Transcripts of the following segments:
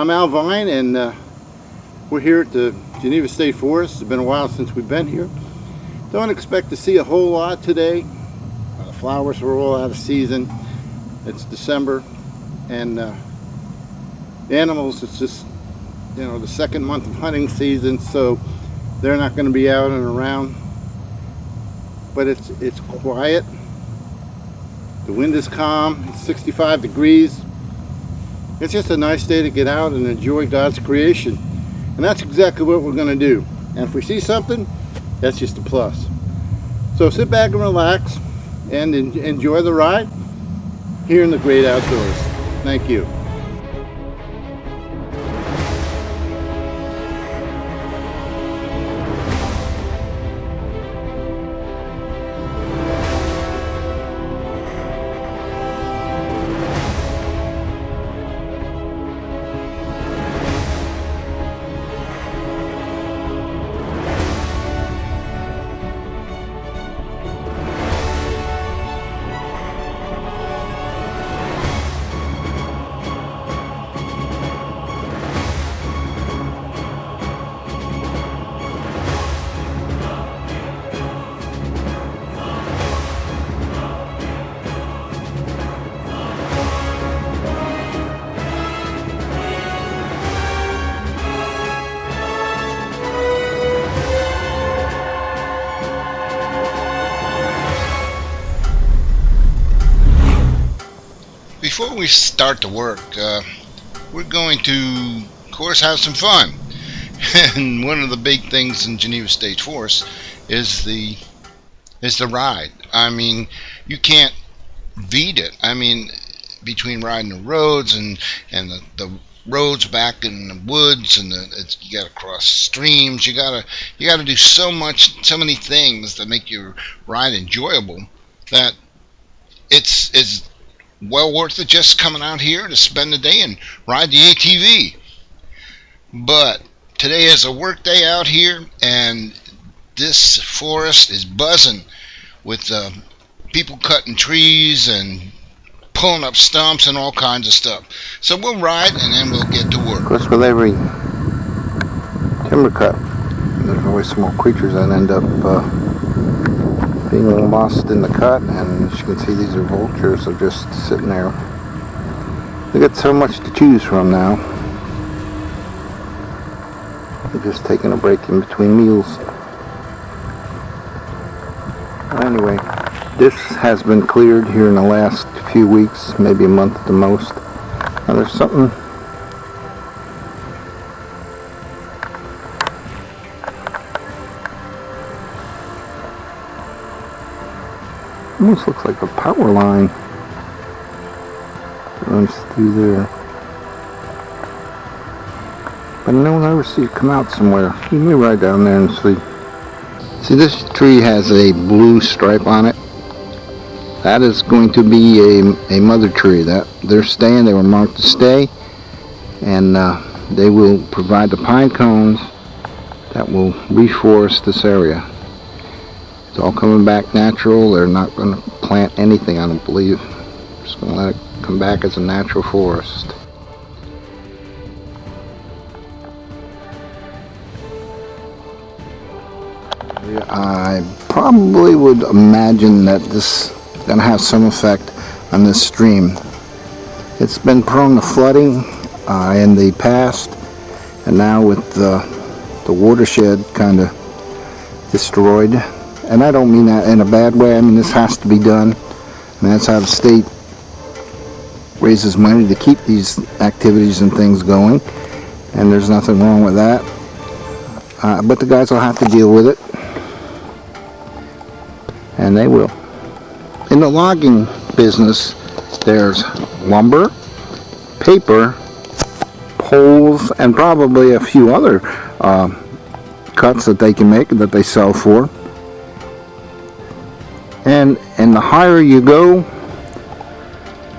I'm Al Vine, and we're here at the Geneva State Forest. It's been a while since we've been here. Don't expect to see a whole lot today. The flowers are all out of season. It's December, and the animals, it's just, you know, the second month of hunting season, so they're not going to be out and around. But it's quiet. The wind is calm. It's 65 degrees. It's just a nice day to get out and enjoy God's creation. And that's exactly what we're going to do. And if we see something, that's just a plus. So sit back and relax and enjoy the ride here in the great outdoors. Thank you. Before we start the work, we're going to, of course, have some fun. And one of the big things in Geneva State Forest is the ride. I mean, you can't beat it. I mean, between riding the roads and the roads back in the woods, and you got to cross streams. You got to do so many things that make your ride enjoyable that it's well worth it just coming out here to spend the day and ride the ATV. But today is a work day out here, and this forest is buzzing with people cutting trees and pulling up stumps and all kinds of stuff. So we'll ride and then we'll get to work. Of course, with every timber cut, there's always small creatures that end up being lost in the cut, and as you can see, these are vultures. They're just sitting there. They got so much to choose from now. They're just taking a break in between meals. Anyway, this has been cleared here in the last few weeks, maybe a month at the most. Now there's something almost looks like a power line that runs through there. But I don't ever see it come out somewhere. You may ride down there and see. See, this tree has a blue stripe on it. That is going to be a mother tree. That they're staying. They were marked to stay, and they will provide the pine cones that will reforest this area. It's all coming back natural. They're not going to plant anything, I don't believe. They're just going to let it come back as a natural forest. I probably would imagine that this is going to have some effect on this stream. It's been prone to flooding in the past, and now with the watershed kind of destroyed. And I don't mean that in a bad way. I mean, this has to be done. And that's how the state raises money to keep these activities and things going. And there's nothing wrong with that. But the guys will have to deal with it. And they will. In the logging business, there's lumber, paper, poles, and probably a few other cuts that they can make that they sell for. And the higher you go,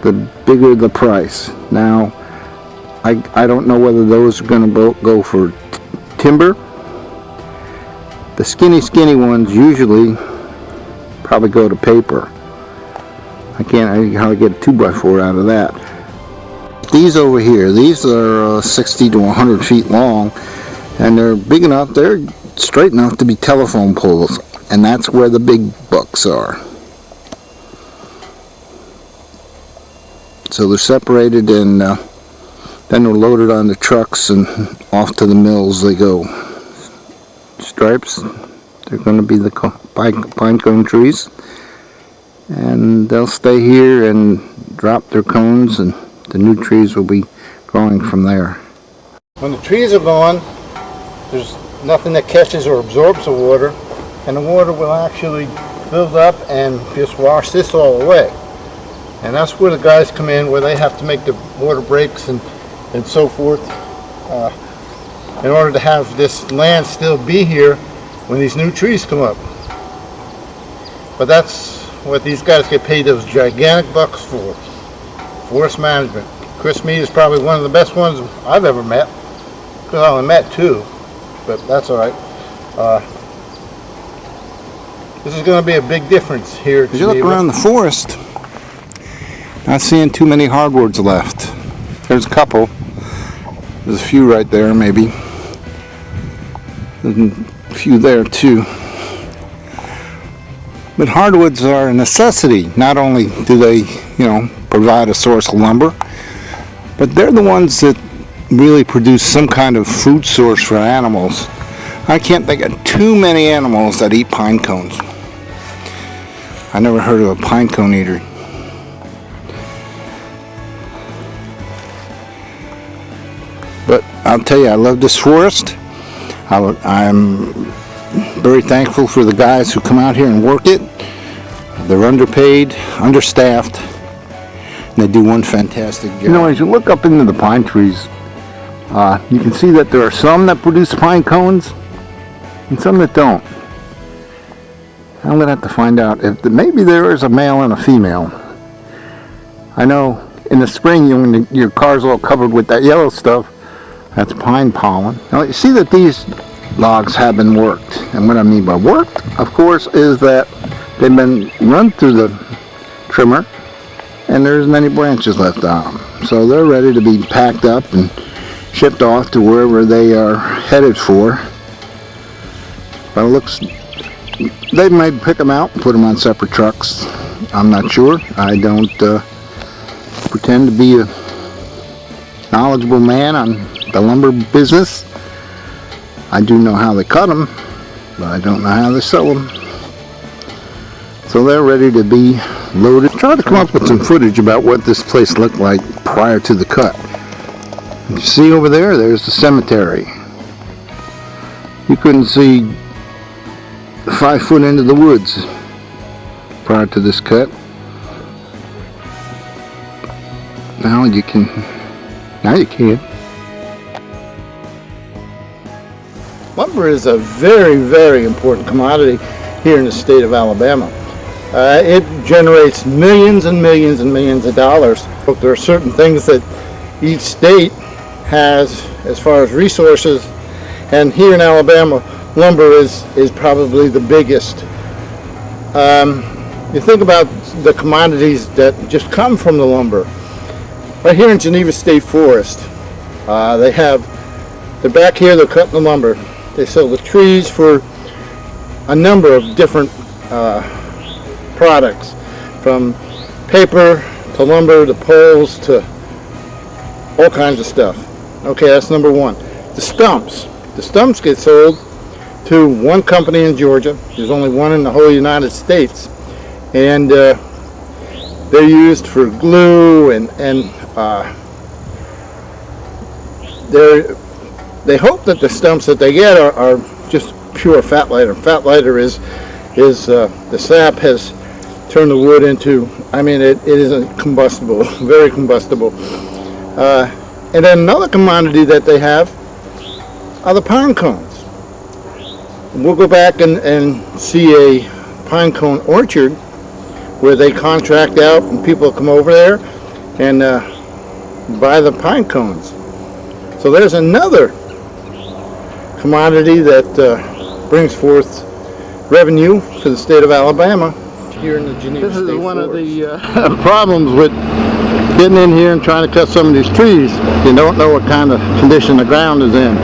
the bigger the price. Now, I don't know whether those are going to go for timber. The skinny ones usually probably go to paper. I hardly get a 2x4 out of that. these over here. These are 60 to 100 feet long, and they're big enough, they're straight enough to be telephone poles, and that's where the big bucks are. So they're separated, and then they're loaded on the trucks and off to the mills they go. Stripes, they're going to be the pine cone trees, and they'll stay here and drop their cones, and the new trees will be growing from there. When the trees are gone, there's nothing that catches or absorbs the water, and the water will actually build up and just wash this all away. And that's where the guys come in, where they have to make the water breaks and so forth, in order to have this land still be here when these new trees come up. But that's what these guys get paid those gigantic bucks for. Forest management. Chris Mead is probably one of the best ones I've ever met. Because I only met two, but that's all right. This is going to be a big difference here. As you look around the forest, not seeing too many hardwoods left. There's a couple. There's a few right there, maybe. There's a few there too. But hardwoods are a necessity. Not only do they, provide a source of lumber, but they're the ones that really produce some kind of food source for animals. I can't think of too many animals that eat pine cones. I never heard of a pine cone eater. But I'll tell you, I love this forest. I'm very thankful for the guys who come out here and work it. They're underpaid, understaffed, and they do one fantastic job. As you look up into the pine trees, you can see that there are some that produce pine cones and some that don't. I'm going to have to find out if maybe there is a male and a female. I know in the spring when your car's all covered with that yellow stuff, that's pine pollen. Now you see that these logs have been worked, and what I mean by worked, of course, is that they've been run through the trimmer and there isn't any branches left on them. So they're ready to be packed up and shipped off to wherever they are headed for. But it looks, they might pick them out and put them on separate trucks. I'm not sure. I don't pretend to be a knowledgeable man on the lumber business. I do know how they cut them, but I don't know how they sell them. So they're ready to be loaded. Try to come up with some footage about what this place looked like prior to the cut. You see over there, there's the cemetery. You couldn't see 5 foot into the woods prior to this cut. Now you can. Lumber is a very, very important commodity here in the state of Alabama. It generates millions and millions and millions of dollars. There are certain things that each state has as far as resources, and here in Alabama, lumber is probably the biggest. You think about the commodities that just come from the lumber. Right here in Geneva State Forest, they're back here, they're cutting the lumber. They sell the trees for a number of different products, from paper to lumber to poles to all kinds of stuff. Okay, that's number one. The stumps. The stumps get sold to one company in Georgia. There's only one in the whole United States. And they're used for glue and they hope that the stumps that they get are just pure fat lighter. Fat lighter is the sap has turned the wood into, it isn't combustible, very combustible. And then another commodity that they have are the pine cones. We'll go back and see a pine cone orchard where they contract out and people come over there and buy the pine cones. So there's another commodity that brings forth revenue for the state of Alabama here in the Geneva State Forest. This is one of the problems with getting in here and trying to cut some of these trees. You don't know what kind of condition the ground is in.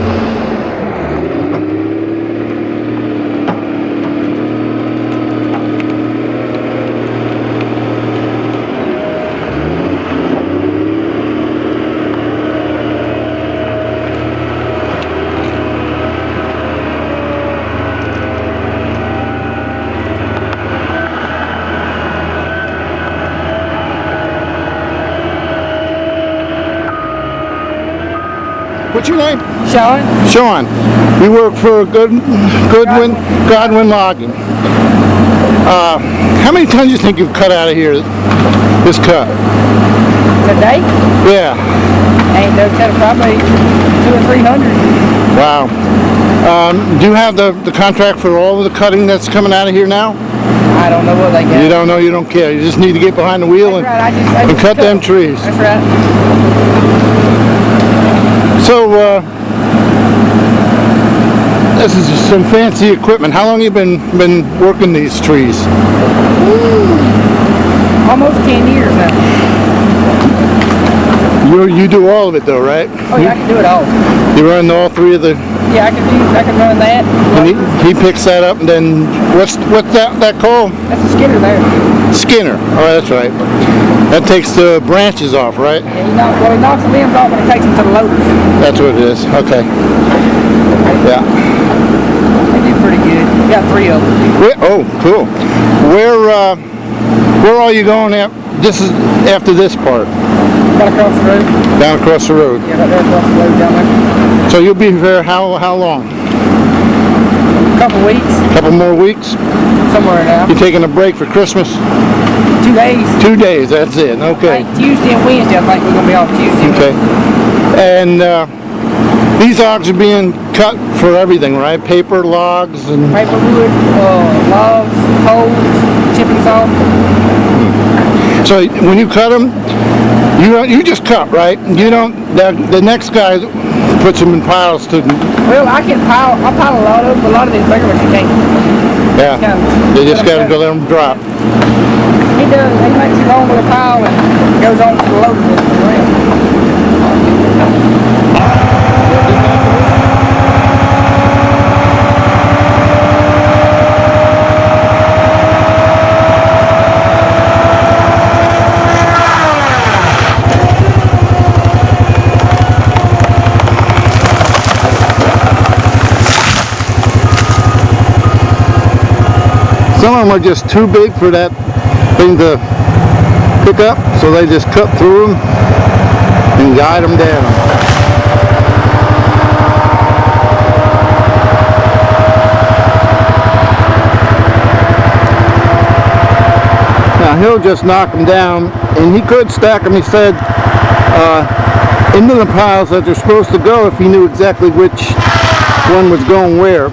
What's your name? Sean? Sean. You work for Godwin Logging. How many tons do you think you've cut out of here, this cut? Today? Yeah. Ain't no cut, probably 200 or 300. Wow. Do you have the contract for all of the cutting that's coming out of here now? I don't know what they got. You don't know, you don't care. You just need to get behind the wheel and, That's right. I just cut them trees. That's right. So, this is just some fancy equipment. How long have you been working these trees? Almost 10 years now. You do all of it though, right? Oh yeah, I can do it all. You run all three of the... Yeah, I can run that. And he picks that up, and then what's that called? That's a Skinner there. Skinner. Oh, that's right. That takes the branches off, right? Yeah, he knocks the limbs off and he takes them to the loaders. That's what it is. Okay. Yeah. They do pretty good. We got 3 of them. Oh, cool. Where are you going at? This is after this part. Right across the road. Down across the road. Yeah, right there across the road down there. So you'll be here how long? A couple weeks. A couple more weeks? Somewhere now. You taking a break for Christmas? 2 days. 2 days, that's it. Okay. Like Tuesday and Wednesday, I think we're going to be off Tuesday. Okay. And these logs are being cut for everything, right? Paper, logs, and... Paper wood, logs, poles, chipping saw. So when you cut them, you just cut, right? You don't... The next guy puts them in piles to... Well, I pile a lot of them, but a lot of these bigger ones you can't. Yeah. They just got to let them drop. He does. He makes it on with a pile and goes on to the loader with the rail. Some of them are just too big for that thing to pick up, so they just cut through them and guide them down. Now he'll just knock them down, and he could stack them, he said, into the piles that they're supposed to go if he knew exactly which one was going where.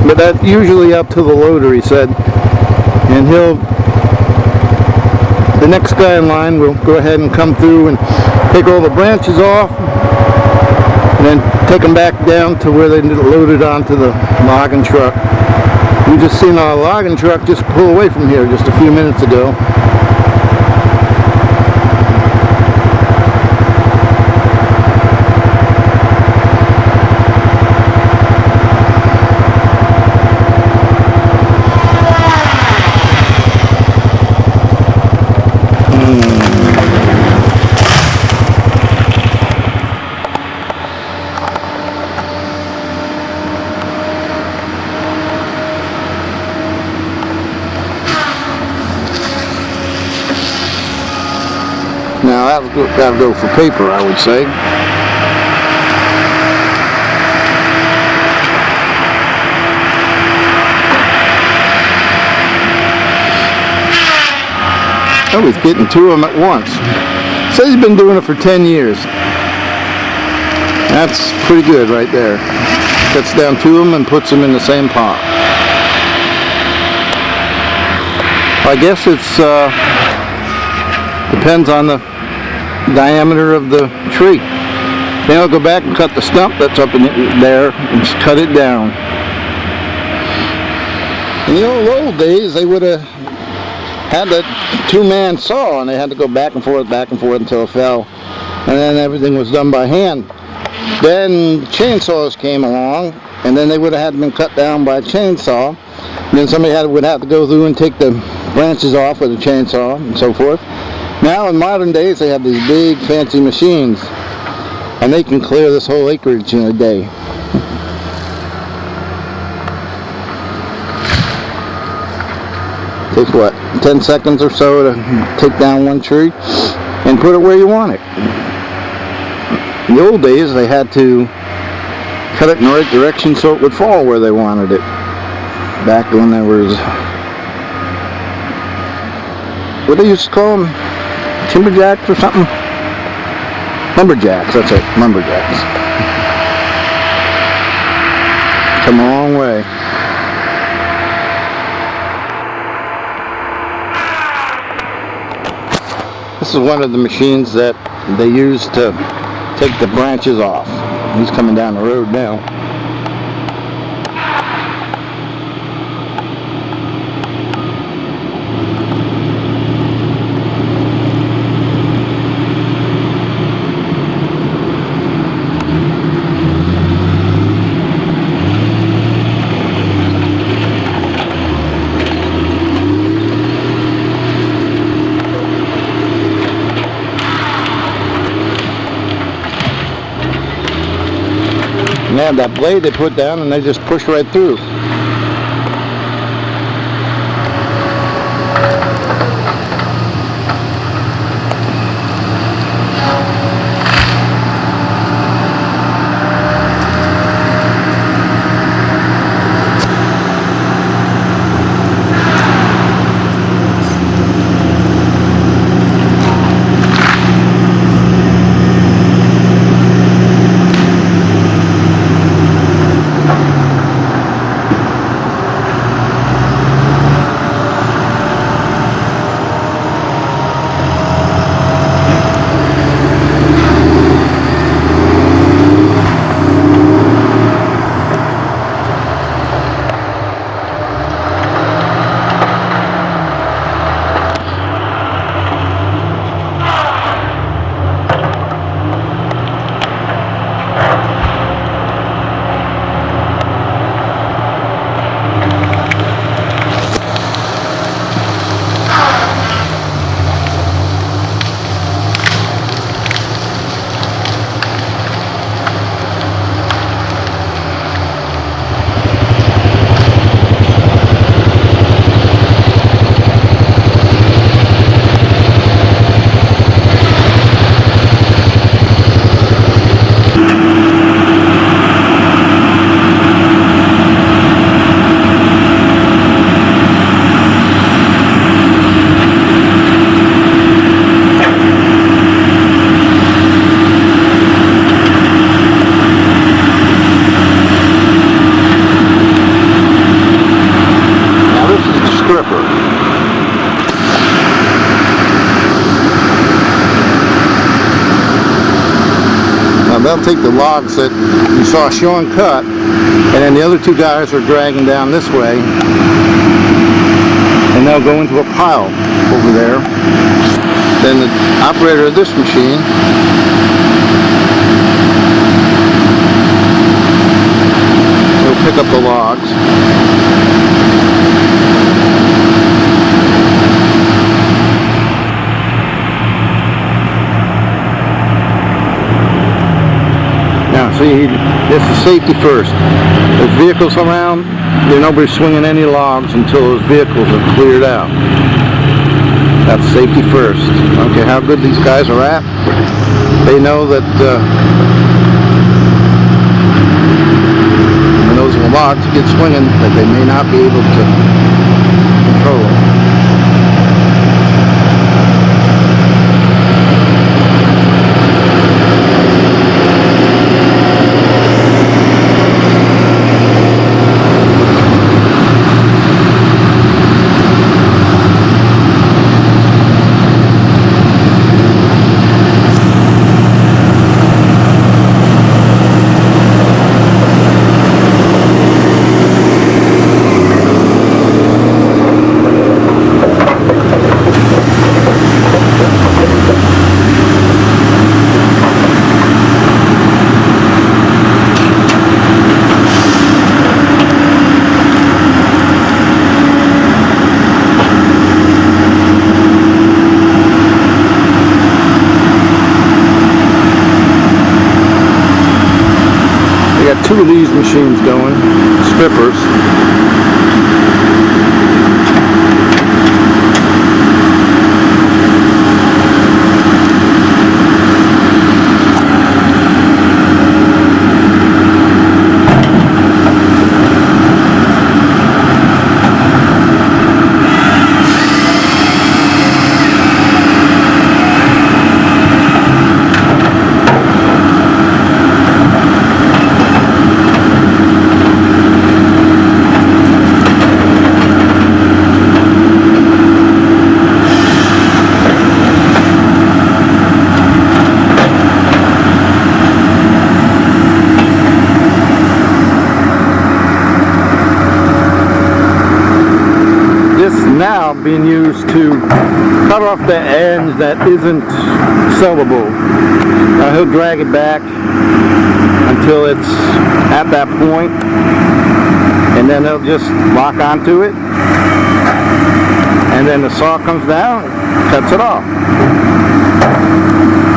But that's usually up to the loader, he said. And the next guy in line will go ahead and come through and take all the branches off, and then take them back down to where they loaded onto the logging truck. We just seen a logging truck just pull away from here just a few minutes ago. Now that'll go for paper, I would say. Oh, he's getting 2 of them at once. Says he's been doing it for 10 years. That's pretty good right there. Cuts down 2 of them and puts them in the same pot. I guess it's depends on the diameter of the tree. Then I'll go back and cut the stump that's up in there and just cut it down. In the old days, they would have had the two-man saw, and they had to go back and forth until it fell, and then everything was done by hand. Then chainsaws came along, and then they would have had been cut down by a chainsaw. And then somebody would have to go through and take the branches off with a chainsaw and so forth. Now in modern days they have these big fancy machines, and they can clear this whole acreage in a day. Takes what, 10 seconds or so to take down one tree and put it where you want it. In the old days they had to cut it in the right direction so it would fall where they wanted it. Back when there was, what they used to call them, timberjacks or something? Lumberjacks, that's it, lumberjacks. Come a long way. This is one of the machines that they use to take the branches off. He's coming down the road now. And they have that blade they put down and they just push right through. They'll take the logs that you saw Sean cut, and then the other two guys are dragging down this way, and they'll go into a pile over there. Then the operator of this machine will pick up the logs. See, this is safety first. There's vehicles around, there's nobody swinging any logs until those vehicles are cleared out. That's safety first. I don't care how good these guys are at. They know that when those logs get swinging, that they may not be able to control them. two of these machines going, strippers. Now being used to cut off the ends that isn't sellable. Now he'll drag it back until it's at that point, and then he'll just lock onto it, and then the saw comes down and cuts it off.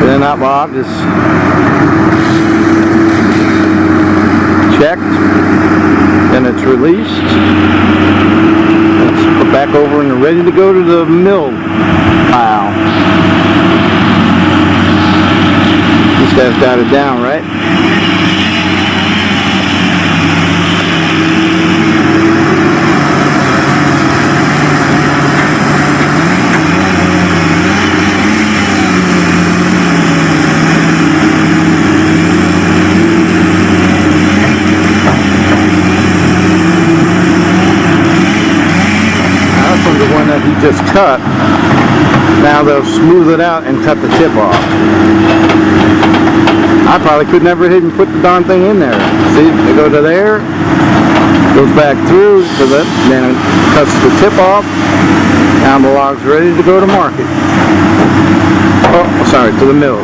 And then that log is checked, then it's released. Put back over and ready to go to the mill pile. This guy's got it down, right? The one that he just cut, now they'll smooth it out and cut the tip off. I probably could never even put the darn thing in there. See, they go to there, goes back through to that, then it cuts the tip off. Now the log's ready to go to market. Oh, sorry, to the mill.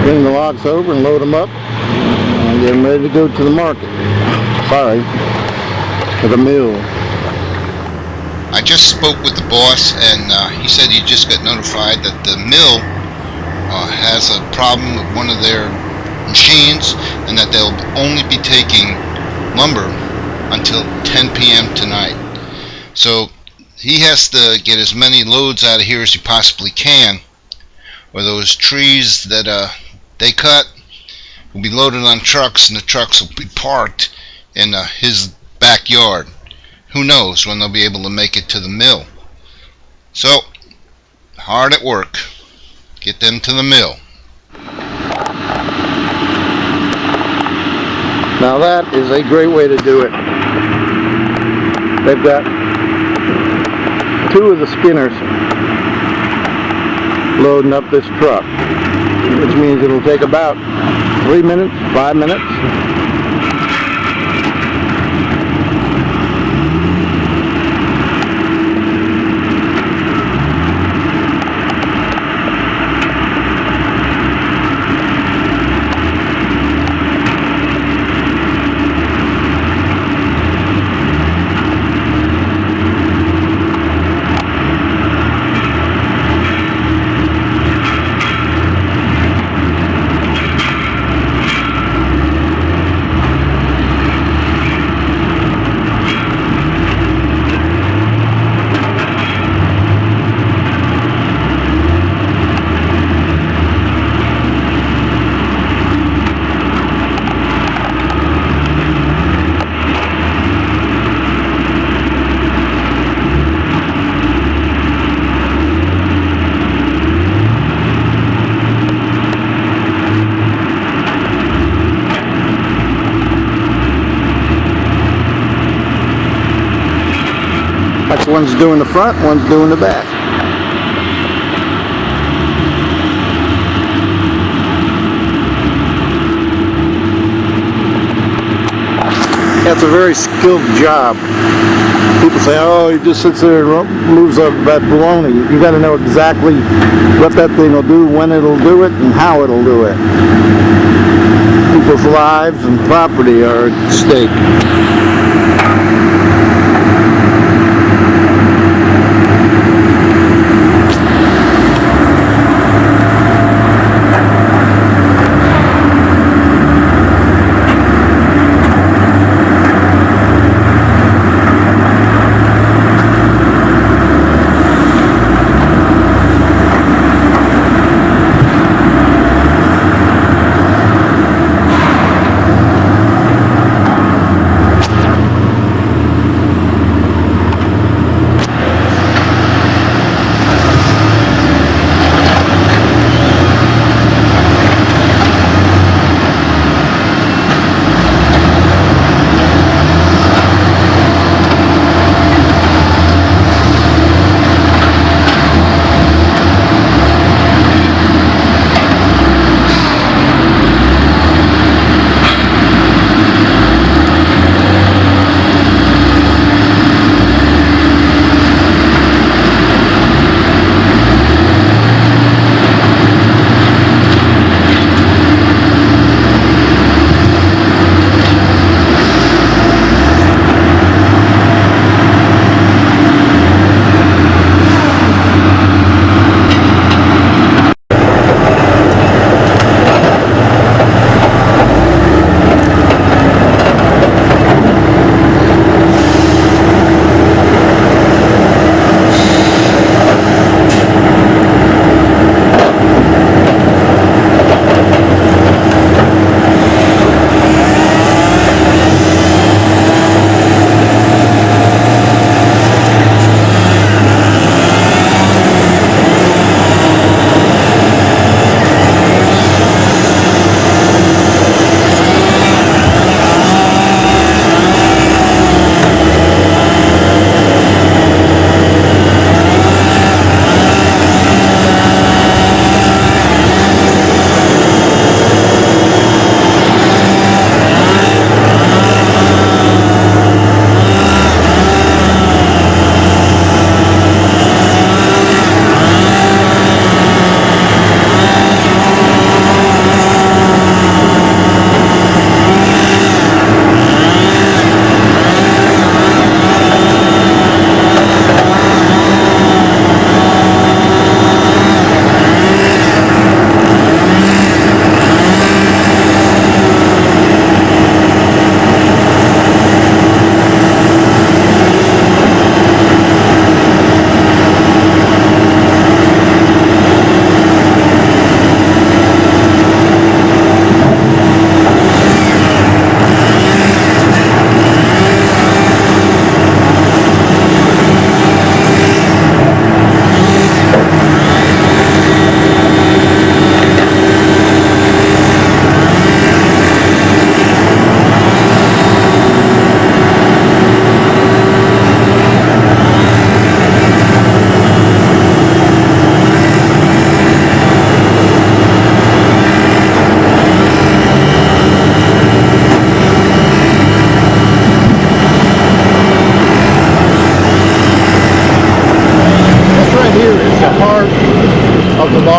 Bring the logs over and load them up and get them ready to go to the market. Sorry, to the mill. I just spoke with the boss, and he said he just got notified that the mill has a problem with one of their machines, and that they'll only be taking lumber until 10 p.m. tonight. So he has to get as many loads out of here as he possibly can, or those trees that they cut will be loaded on trucks, and the trucks will be parked in his backyard. Who knows when they'll be able to make it to the mill. So, hard at work. Get them to the mill. Now that is a great way to do it. They've got two of the skinners loading up this truck, which means it'll take about 3 minutes, 5 minutes. That's one's doing the front, one's doing the back. That's a very skilled job. People say, oh, he just sits there and moves up that baloney. You got to know exactly what that thing will do, when it'll do it, and how it'll do it. People's lives and property are at stake.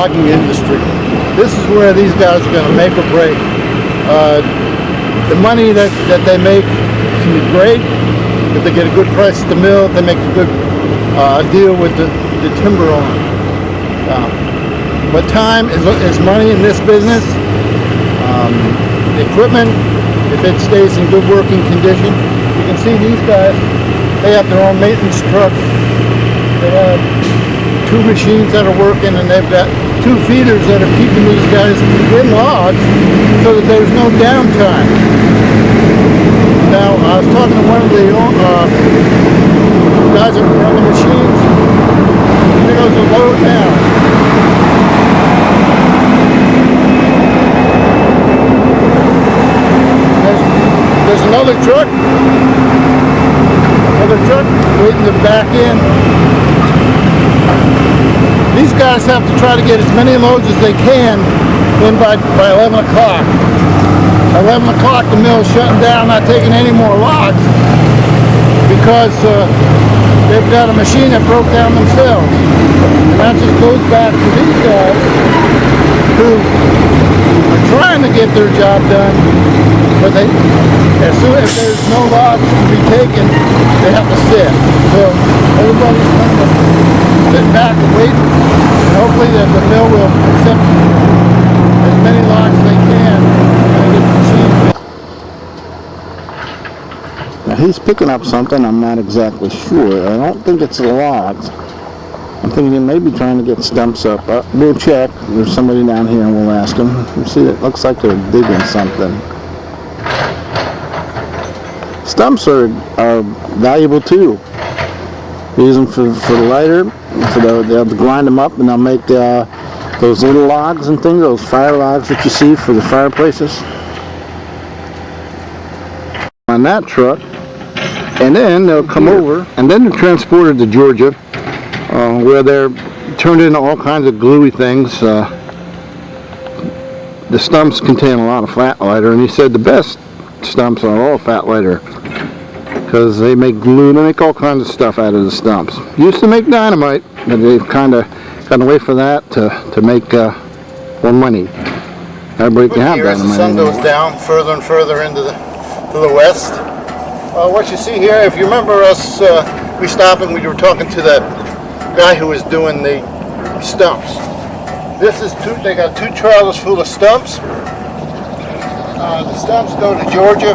logging industry. This is where these guys are going to make or break. The money that they make can be great if they get a good price at the mill, if they make a good deal with the timber owner. But time is money in this business. The equipment, if it stays in good working condition, you can see these guys, they have their own maintenance truck. They have 2 machines that are working, and they've got 2 feeders that are keeping these guys in logs so that there's no downtime. Now, I was talking to one of the guys that run the machines. Here goes the load now. There's another truck other truck waiting to back in. These guys have to try to get as many loads as they can in by 11 o'clock. 11 o'clock the mill's shutting down, not taking any more logs because they've got a machine that broke down themselves. And that just goes back to these guys who are trying to get their job done, but as soon as there's no logs to be taken, they have to sit. So everybody's kind of sitting back and waiting, and hopefully that the mill will accept as many logs as they can and get the machine. Now he's picking up something, I'm not exactly sure. I don't think it's the logs. I'm thinking he may be trying to get stumps up. We'll check. There's somebody down here and we'll ask him. You see, it looks like they're digging something. Stumps are valuable too. Use them for the lighter, they'll grind them up and they'll make those little logs and things, those fire logs that you see for the fireplaces. On that truck, and then they'll come over, and then they're transported to Georgia, where they're turned into all kinds of gluey things. The stumps contain a lot of fat lighter, and he said the best stumps are all fat lighter because they make glue, they make all kinds of stuff out of the stumps. Used to make dynamite, but they've kind of gotten away from that to make more money. Everybody can have dynamite. As the sun goes down further and further into to the west. What you see here, if you remember us, we stopped and we were talking to that guy who was doing the stumps. This is they got 2 trailers full of stumps. The stumps go to Georgia.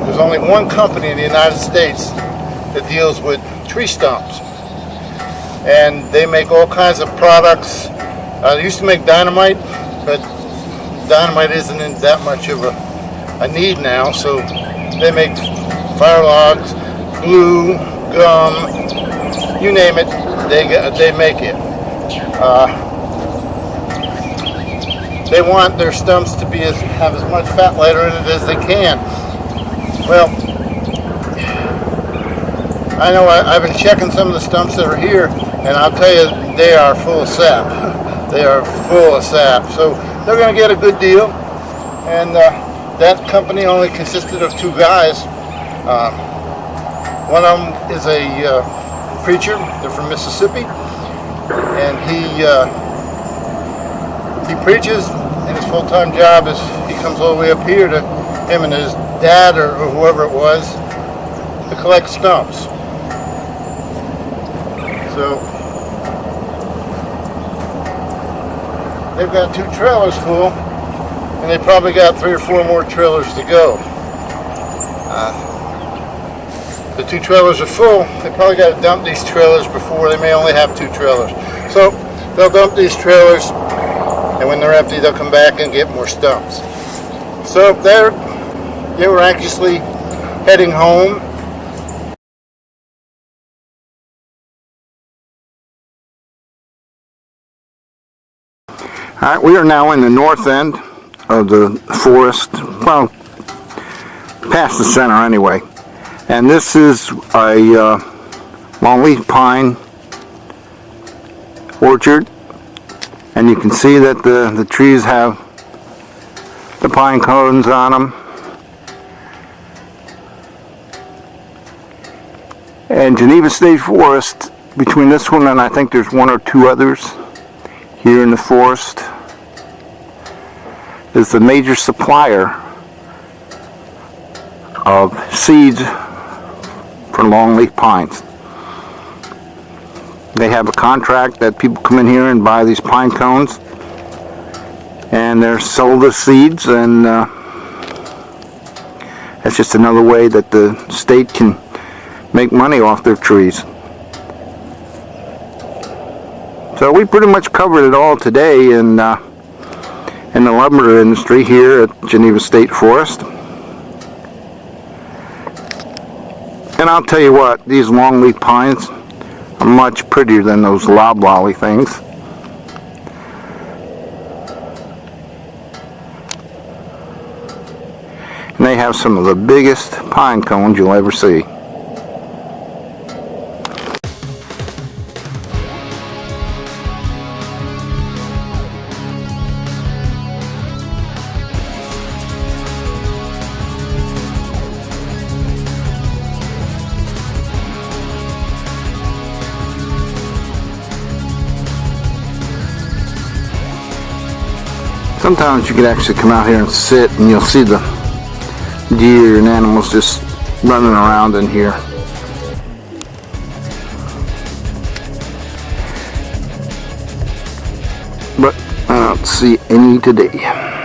There's only one company in the United States that deals with tree stumps. And they make all kinds of products. They used to make dynamite, but dynamite isn't in that much of a need now, so they make fire logs, glue, gum, you name it, they make it. They want their stumps to have as much fat lighter in it as they can. Well, I know I've been checking some of the stumps that are here, and I'll tell you, they are full of sap. They are full of sap, so they're going to get a good deal. And that company only consisted of 2 guys. One of them is a preacher. They're from Mississippi, and he preaches, and his full-time job is he comes all the way up here to him and his dad or whoever it was to collect stumps. So they've got 2 trailers full, and they probably got 3 or 4 more trailers to go. The 2 trailers are full. They probably got to dump these trailers before. They may only have 2 trailers. So they'll dump these trailers, and when they're empty, they'll come back and get more stumps. So they were anxiously heading home. All right, we are now in the north end of the forest, well, past the center anyway. And this is a longleaf pine orchard, and you can see that the trees have the pine cones on them. And Geneva State Forest, between this one and I think there's 1 or 2 others here in the forest, is the major supplier of seeds for longleaf pines. They have a contract that people come in here and buy these pine cones, and they're sold as seeds, and that's just another way that the state can make money off their trees. So we pretty much covered it all today in the lumber industry here at Geneva State Forest. And I'll tell you what, these longleaf pines are much prettier than those loblolly things. And they have some of the biggest pine cones you'll ever see. Sometimes you can actually come out here and sit and you'll see the deer and animals just running around in here. But I don't see any today.